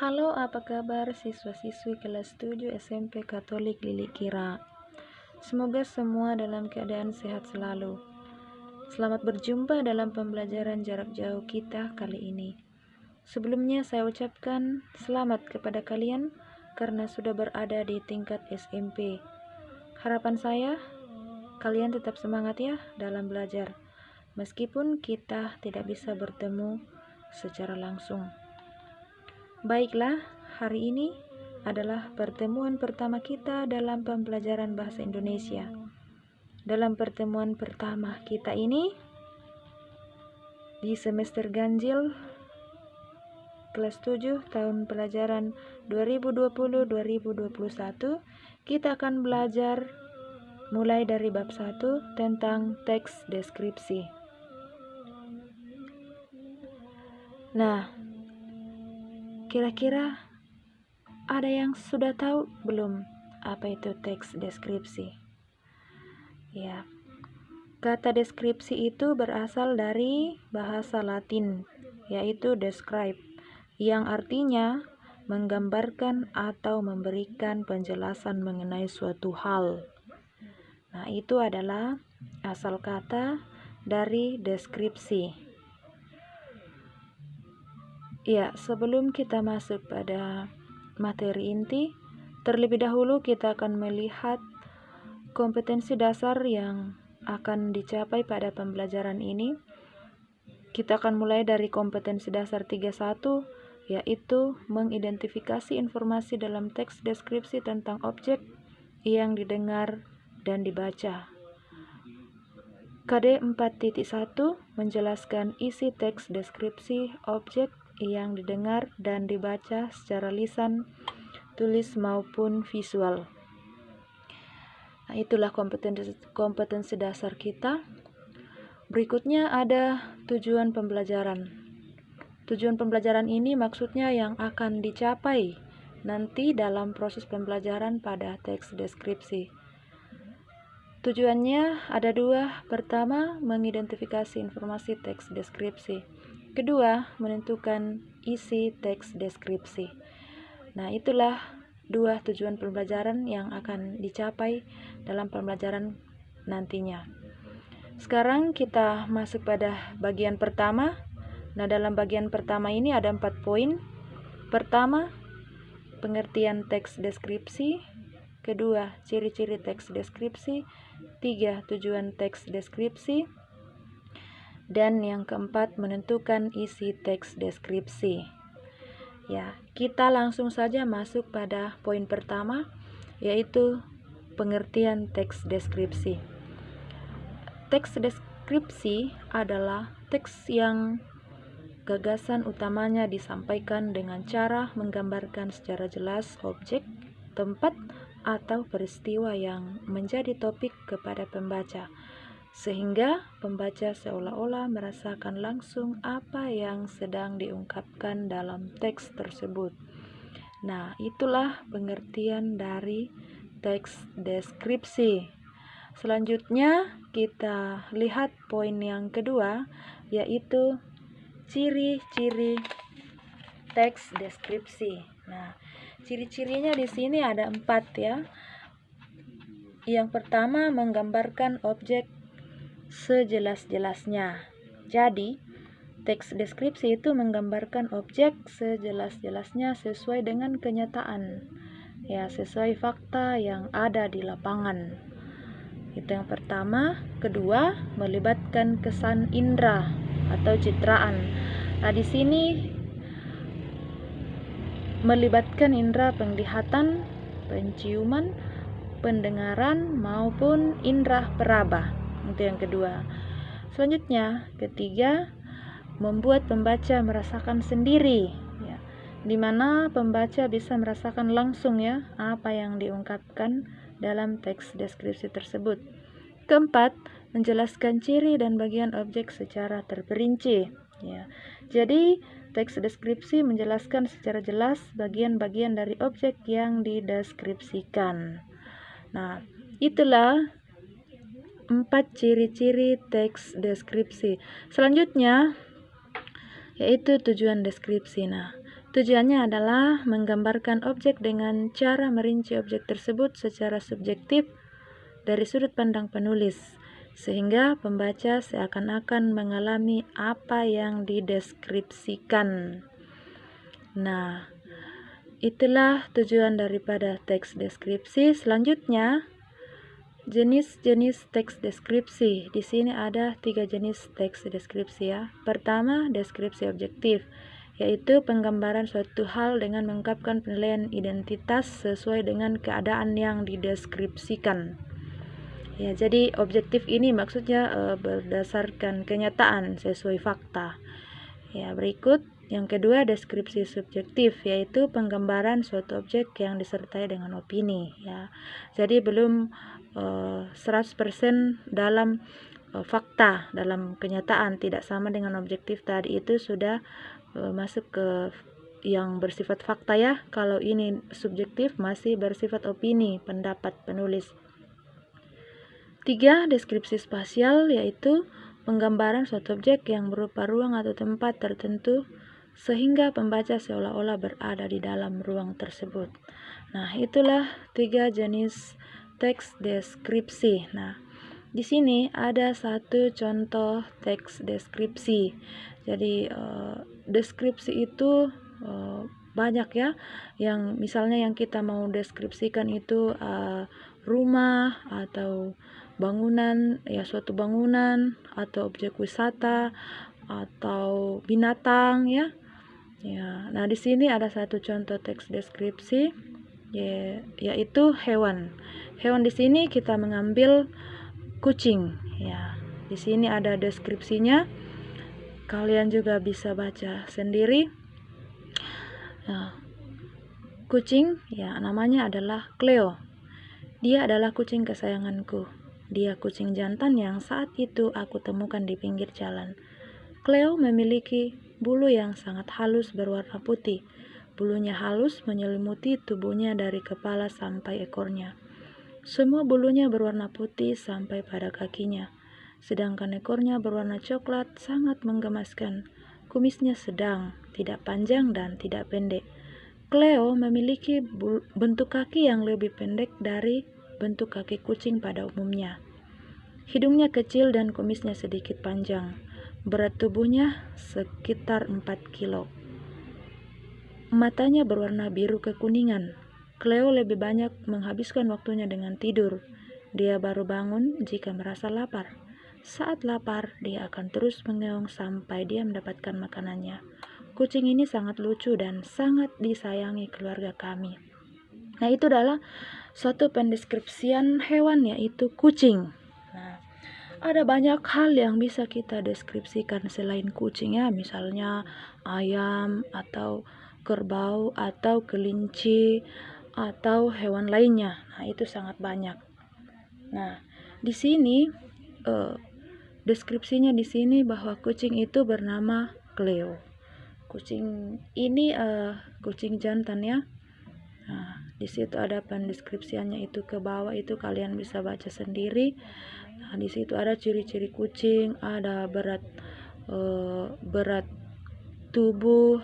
Halo, apa kabar siswa-siswi kelas 7 SMP Katolik Lilik Kira? Semoga semua dalam keadaan sehat selalu. Selamat berjumpa dalam pembelajaran jarak jauh kita kali ini. Sebelumnya saya ucapkan selamat kepada kalian karena sudah berada di tingkat SMP. Harapan saya, kalian tetap semangat ya dalam belajar, meskipun kita tidak bisa bertemu secara langsung. Baiklah, hari ini adalah pertemuan pertama kita dalam pembelajaran bahasa Indonesia. Dalam pertemuan pertama kita ini, di semester ganjil kelas 7 tahun pelajaran 2020-2021, kita akan belajar mulai dari bab 1 tentang teks deskripsi. Nah, kira-kira ada yang sudah tahu belum apa itu teks deskripsi? Ya, kata deskripsi itu berasal dari bahasa Latin, yaitu describe, yang artinya menggambarkan atau memberikan penjelasan mengenai suatu hal. Nah, itu adalah asal kata dari deskripsi. Ya, sebelum kita masuk pada materi inti, terlebih dahulu kita akan melihat kompetensi dasar yang akan dicapai pada pembelajaran ini. Kita akan mulai dari kompetensi dasar 31, yaitu mengidentifikasi informasi dalam teks deskripsi tentang objek yang didengar dan dibaca. KD 4.1 menjelaskan isi teks deskripsi objek yang didengar dan dibaca secara lisan, tulis maupun visual. Nah, itulah kompetensi dasar kita. Berikutnya ada tujuan pembelajaran. Tujuan pembelajaran ini maksudnya yang akan dicapai nanti dalam proses pembelajaran pada teks deskripsi. Tujuannya ada dua. Pertama, mengidentifikasi informasi teks deskripsi. Kedua, menentukan isi teks deskripsi. Nah, itulah dua tujuan pembelajaran yang akan dicapai dalam pembelajaran nantinya. Sekarang kita masuk pada bagian pertama. Nah, dalam bagian pertama ini ada 4 poin. Pertama, pengertian teks deskripsi. Kedua, ciri-ciri teks deskripsi. 3, tujuan teks deskripsi. Dan yang keempat, menentukan isi teks deskripsi. Ya, kita langsung saja masuk pada poin pertama, yaitu pengertian teks deskripsi. Teks deskripsi adalah teks yang gagasan utamanya disampaikan dengan cara menggambarkan secara jelas objek, tempat, atau peristiwa yang menjadi topik kepada pembaca, sehingga pembaca seolah-olah merasakan langsung apa yang sedang diungkapkan dalam teks tersebut. Nah, itulah pengertian dari teks deskripsi. Selanjutnya, kita lihat poin yang kedua, yaitu ciri-ciri teks deskripsi. Nah, ciri-cirinya di sini ada 4 ya. Yang pertama, menggambarkan objek sejelas-jelasnya. Jadi, teks deskripsi itu menggambarkan objek sejelas-jelasnya sesuai dengan kenyataan. Ya, sesuai fakta yang ada di lapangan. Itu yang pertama. Kedua, melibatkan kesan indera atau citraan. Nah, di sini melibatkan indera penglihatan, penciuman, pendengaran maupun indera peraba. Itu yang kedua. Selanjutnya, ketiga, membuat pembaca merasakan sendiri, ya, di mana pembaca bisa merasakan langsung ya apa yang diungkapkan dalam teks deskripsi tersebut. Keempat, menjelaskan ciri dan bagian objek secara terperinci. Ya, jadi teks deskripsi menjelaskan secara jelas bagian-bagian dari objek yang dideskripsikan. Nah, itulah 4 ciri-ciri teks deskripsi. Selanjutnya, yaitu tujuan deskripsi. Nah, Tujuannya adalah menggambarkan objek dengan cara merinci objek tersebut secara subjektif dari sudut pandang penulis, sehingga pembaca seakan-akan mengalami apa yang dideskripsikan. Nah, itulah tujuan daripada teks deskripsi. Selanjutnya, jenis-jenis teks deskripsi. Di sini ada 3 jenis teks deskripsi ya. Pertama, deskripsi objektif, yaitu penggambaran suatu hal dengan mengungkapkan penilaian identitas sesuai dengan keadaan yang dideskripsikan. Ya, jadi objektif ini maksudnya berdasarkan kenyataan sesuai fakta. Ya, berikut yang kedua, deskripsi subjektif, yaitu penggambaran suatu objek yang disertai dengan opini. Ya, jadi belum 100% dalam fakta, dalam kenyataan, tidak sama dengan objektif tadi, itu sudah masuk ke yang bersifat fakta ya. Kalau ini subjektif masih bersifat opini, pendapat penulis. 3. Deskripsi spasial, yaitu penggambaran suatu objek yang berupa ruang atau tempat tertentu sehingga pembaca seolah-olah berada di dalam ruang tersebut. Nah, itulah 3 jenis teks deskripsi. Nah, di sini ada satu contoh teks deskripsi. Jadi deskripsi itu banyak ya. Yang misalnya yang kita mau deskripsikan itu rumah atau bangunan, ya suatu bangunan atau objek wisata atau binatang ya. Ya, nah di sini ada satu contoh teks deskripsi, yaitu hewan. Hewan di sini kita mengambil kucing. Ya, di sini ada deskripsinya. Kalian juga bisa baca sendiri. Nah, kucing, ya namanya adalah Cleo. Dia adalah kucing kesayanganku. Dia kucing jantan yang saat itu aku temukan di pinggir jalan. Cleo memiliki bulu yang sangat halus berwarna putih. Bulunya halus menyelimuti tubuhnya dari kepala sampai ekornya. Semua bulunya berwarna putih sampai pada kakinya. Sedangkan ekornya berwarna coklat, sangat menggemaskan. Kumisnya sedang, tidak panjang dan tidak pendek. Cleo memiliki bentuk kaki yang lebih pendek dari bentuk kaki kucing pada umumnya. Hidungnya kecil dan kumisnya sedikit panjang. Berat tubuhnya sekitar 4 kilo. Matanya berwarna biru kekuningan. Cleo lebih banyak menghabiskan waktunya dengan tidur. Dia baru bangun jika merasa lapar. Saat lapar, dia akan terus mengeong sampai dia mendapatkan makanannya. Kucing ini sangat lucu dan sangat disayangi keluarga kami. Nah, itu adalah suatu pendeskripsian hewan, yaitu kucing. Nah, ada banyak hal yang bisa kita deskripsikan selain kucing ya, misalnya ayam atau kerbau atau kelinci atau hewan lainnya. Nah, itu sangat banyak. Nah, di sini deskripsinya di sini bahwa kucing itu bernama Cleo. Kucing ini kucing jantan ya. Nah, di situ ada pendeskripsiannya itu ke bawah, itu kalian bisa baca sendiri. Nah, di situ ada ciri-ciri kucing, ada berat tubuh,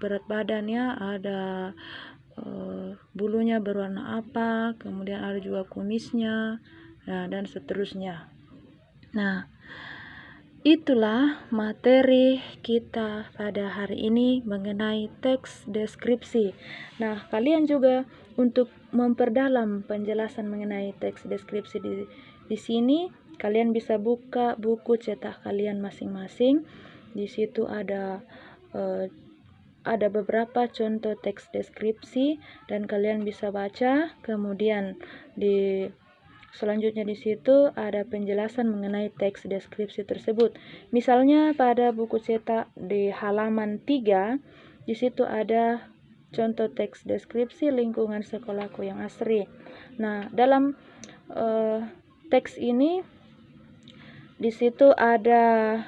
berat badannya, ada bulunya berwarna apa, kemudian ada juga kumisnya, nah dan seterusnya. Nah, itulah materi kita pada hari ini mengenai teks deskripsi. Nah, kalian juga untuk memperdalam penjelasan mengenai teks deskripsi di sini, kalian bisa buka buku cetak kalian masing-masing. Di situ ada beberapa contoh teks deskripsi dan kalian bisa baca. Kemudian selanjutnya di situ ada penjelasan mengenai teks deskripsi tersebut. Misalnya pada buku cetak di halaman 3, di situ ada contoh teks deskripsi lingkungan sekolahku yang asri. Nah, dalam teks ini di situ ada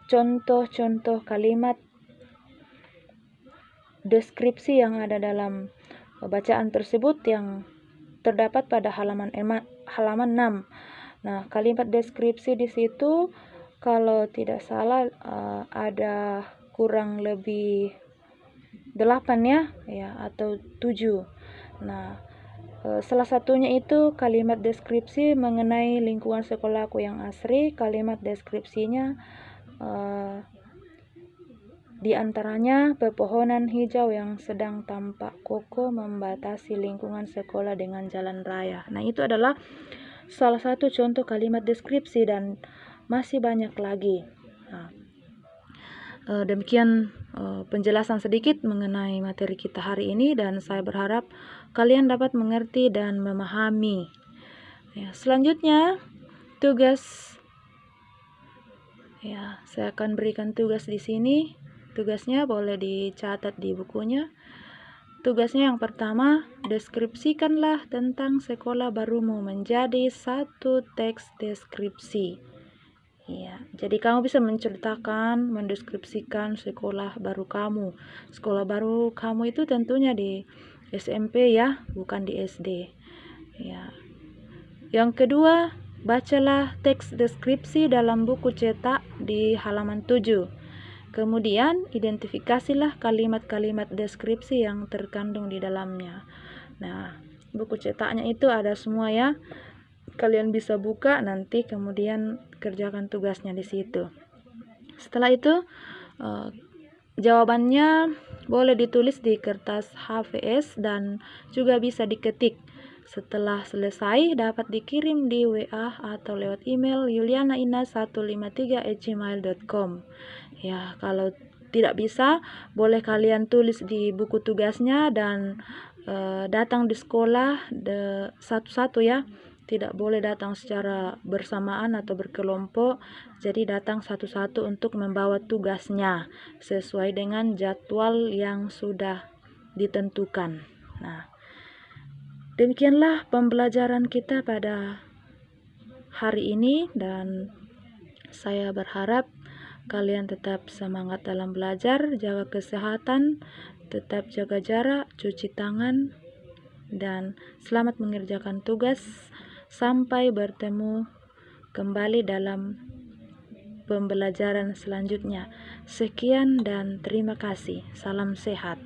contoh-contoh kalimat deskripsi yang ada dalam bacaan tersebut yang terdapat pada halaman 6. Nah, kalimat deskripsi di situ kalau tidak salah ada kurang lebih 8 ya atau 7. Nah, salah satunya itu kalimat deskripsi mengenai lingkungan sekolahku yang asri. Kalimat deskripsinya di antaranya pepohonan hijau yang sedang tampak kokoh membatasi lingkungan sekolah dengan jalan raya. Nah, itu adalah salah satu contoh kalimat deskripsi dan masih banyak lagi. Nah, demikian penjelasan sedikit mengenai materi kita hari ini, dan saya berharap kalian dapat mengerti dan memahami. Ya, selanjutnya tugas. Ya, saya akan berikan tugas di sini. Tugasnya boleh dicatat di bukunya. Tugasnya yang pertama, deskripsikanlah tentang sekolah barumu menjadi satu teks deskripsi. Ya, jadi kamu bisa menceritakan, mendeskripsikan sekolah baru kamu. Sekolah baru kamu itu tentunya di SMP ya, bukan di SD. Ya. Yang kedua, bacalah teks deskripsi dalam buku cetak di halaman 7. Kemudian, identifikasilah kalimat-kalimat deskripsi yang terkandung di dalamnya. Nah, buku cetaknya itu ada semua ya. Kalian bisa buka nanti, kemudian kerjakan tugasnya di situ. Setelah itu, jawabannya boleh ditulis di kertas HVS dan juga bisa diketik. Setelah selesai, dapat dikirim di WA atau lewat email yulianaina153@gmail.com. Ya, kalau tidak bisa, boleh kalian tulis di buku tugasnya dan datang di sekolah satu-satu ya. Tidak boleh datang secara bersamaan atau berkelompok. Jadi datang satu-satu untuk membawa tugasnya sesuai dengan jadwal yang sudah ditentukan. Nah, demikianlah pembelajaran kita pada hari ini, dan saya berharap kalian tetap semangat dalam belajar, jaga kesehatan, tetap jaga jarak, cuci tangan, dan selamat mengerjakan tugas. Sampai bertemu kembali dalam pembelajaran selanjutnya. Sekian dan terima kasih. Salam sehat.